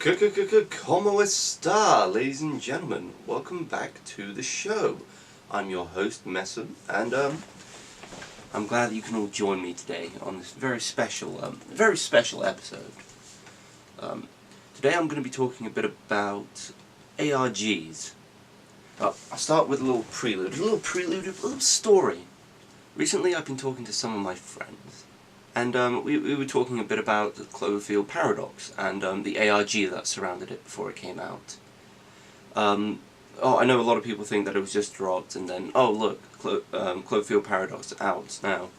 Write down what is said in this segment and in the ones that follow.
Como está, ladies and gentlemen? Welcome back to the show. I'm your host, Messon, and I'm glad that you can all join me today on this very special episode. Today I'm going to be talking a bit about ARGs. I'll start with a little prelude, a little story. Recently I've been talking to some of my friends, and we were talking a bit about the Cloverfield paradox and the ARG that surrounded it before it came out. I know a lot of people think that it was just dropped and then, oh look, Cloverfield paradox out now.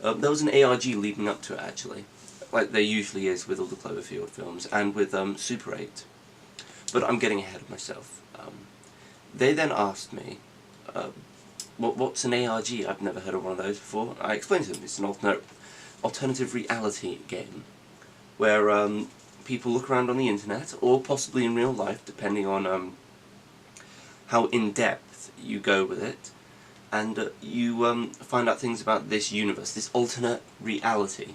There was an ARG leading up to it actually, like there usually is with all the Cloverfield films, and with Super 8. But I'm getting ahead of myself. They then asked me, what's an ARG? I've never heard of one of those before. I explained to them it's an alternative reality game, where people look around on the internet, or possibly in real life, depending on how in-depth you go with it, and you find out things about this universe, this alternate reality.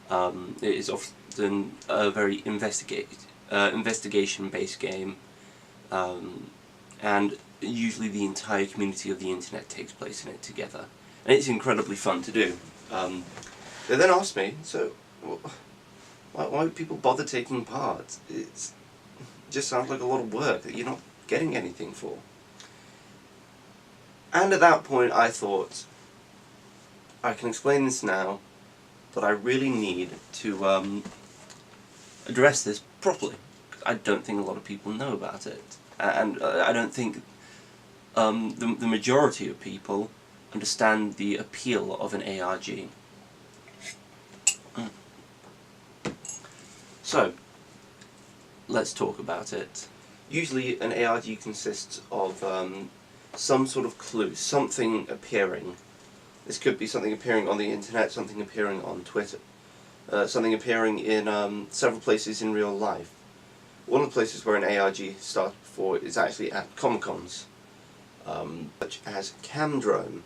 It is often a very investigation-based game, and usually the entire community of the internet takes place in it together, and it's incredibly fun to do. They then asked me, so why would people bother taking part? It just sounds like a lot of work that you're not getting anything for. And at that point I thought, I can explain this now, but I really need to address this properly. I don't think a lot of people know about it, and I don't think the majority of people understand the appeal of an ARG. So, let's talk about it. Usually an ARG consists of some sort of clue, something appearing. This could be something appearing on the internet, something appearing on Twitter, something appearing in several places in real life. One of the places where an ARG started before is actually at Comic-Cons, such as Camdrome.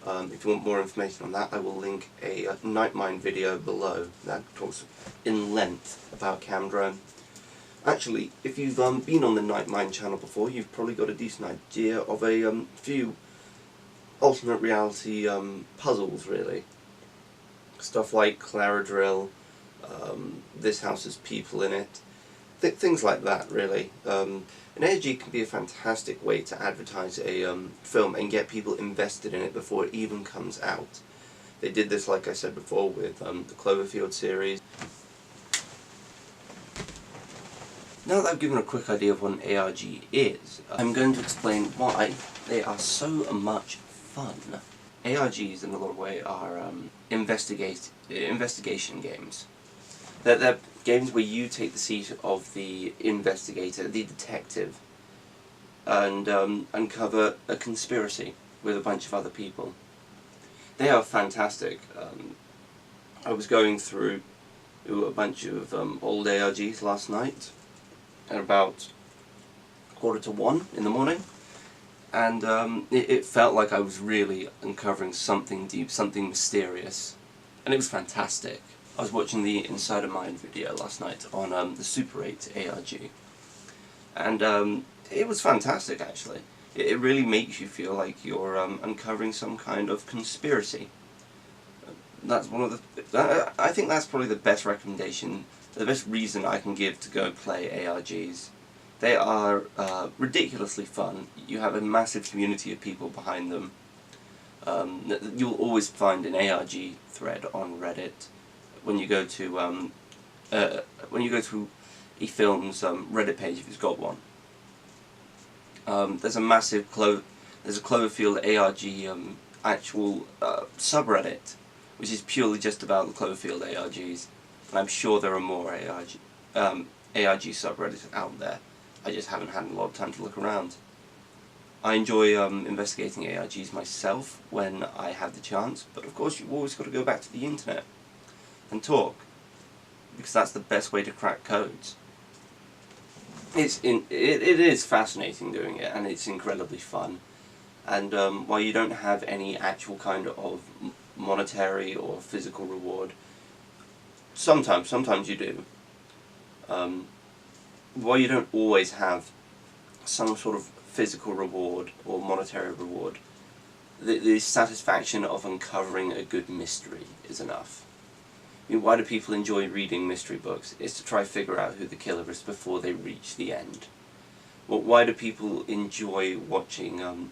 If you want more information on that, I will link a Nightmind video below that talks in length about Camdrome. Actually, if you've been on the Nightmind channel before, you've probably got a decent idea of a few alternate reality puzzles, really. Stuff like Claradrill, This House Has People in It, things like that, really. An ARG can be a fantastic way to advertise a film and get people invested in it before it even comes out. They did this, like I said before, with the Cloverfield series. Now that I've given a quick idea of what an ARG is, I'm going to explain why they are so much fun. ARGs, in a lot of ways, are investigation games. They're games where you take the seat of the investigator, the detective, and uncover a conspiracy with a bunch of other people. They are fantastic. I was going through a bunch of old ARGs last night at about 1:45 in the morning, and it felt like I was really uncovering something deep, something mysterious, and it was fantastic. I was watching the Inside of Mind video last night on the Super 8 ARG, and it was fantastic actually. It really makes you feel like you're uncovering some kind of conspiracy. That's one of the... I think that's probably the best recommendation, the best reason I can give to go play ARGs. They are ridiculously fun. You have a massive community of people behind them. You'll always find an ARG thread on Reddit. When you go to a film's Reddit page, if it's got one, there's a massive there's a Cloverfield ARG actual subreddit, which is purely just about the Cloverfield ARGs, and I'm sure there are more ARG subreddits out there. I just haven't had a lot of time to look around. I enjoy investigating ARGs myself when I have the chance, but of course you've always got to go back to the internet and talk, because that's the best way to crack codes. It is fascinating doing it, and it's incredibly fun, and while you don't have any actual kind of monetary or physical reward, sometimes you do, while you don't always have some sort of physical reward or monetary reward, the satisfaction of uncovering a good mystery is enough. I mean, why do people enjoy reading mystery books? It's to try to figure out who the killer is before they reach the end. Well, why do people enjoy watching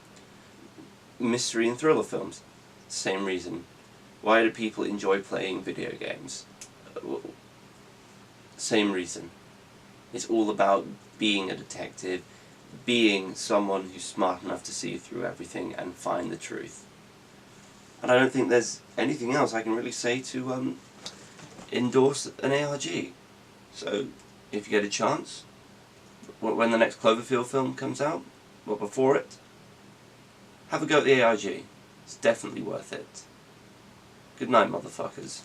mystery and thriller films? Same reason. Why do people enjoy playing video games? Same reason. It's all about being a detective, being someone who's smart enough to see through everything and find the truth. And I don't think there's anything else I can really say to endorse an ARG. So, if you get a chance, when the next Cloverfield film comes out, or before it, have a go at the ARG. It's definitely worth it. Good night, motherfuckers.